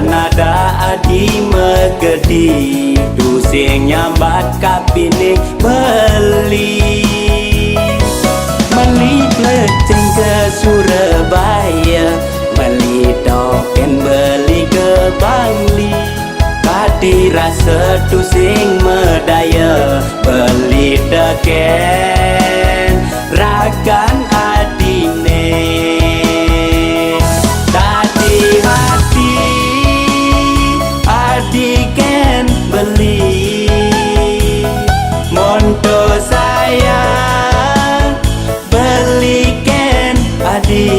nada adi megedi tu sing nyambat kapine beli meli pleceng ke Surabaya meli token beli ke Bangli kadi rasa tu sing medaya beli teken ragan adine tadi hati adiken beli monto sayang beliken adi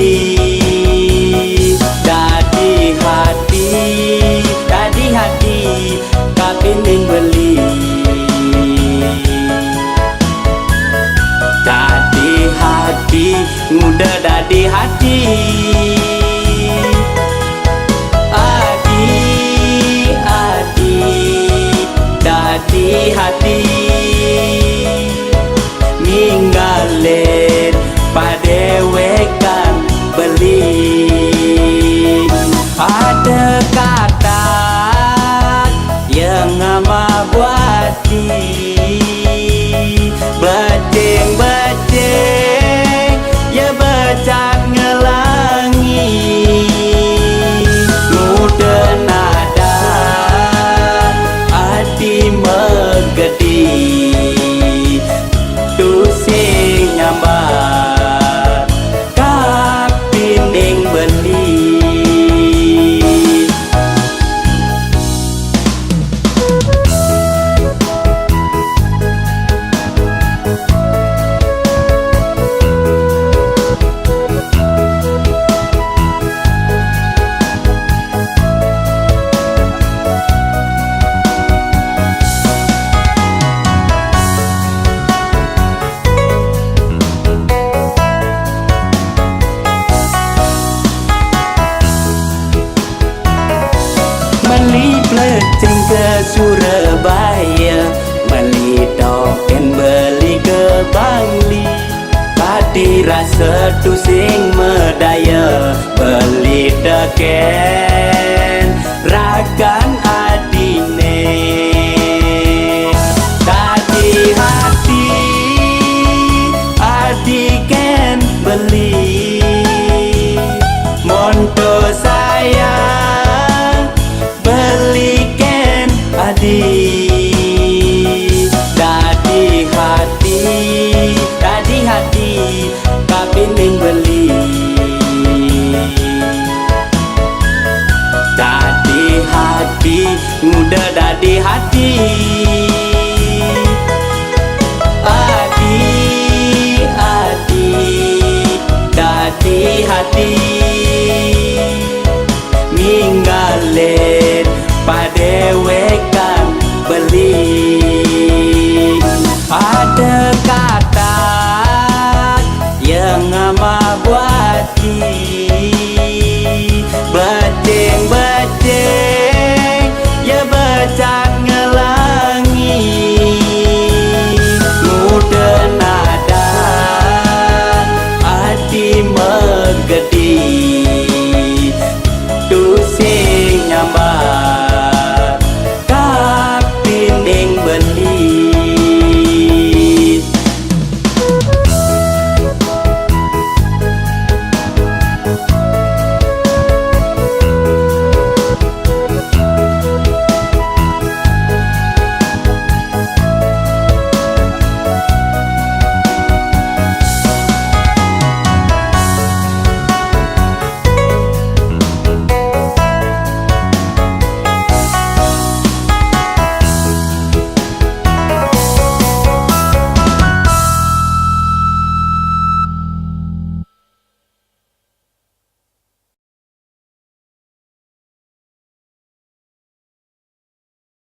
tadi hati kapining beli tadi hati muda dadi hati dadi hati ninggalin padewekan beli ada kata yang ama buati beceng ya becak ngelangi muda nada adi megedi tu sing nyambat kapining beli meli pleceng ke Surabaya meli token beli ke Bangli kadi rasa tu sing medaya beli teken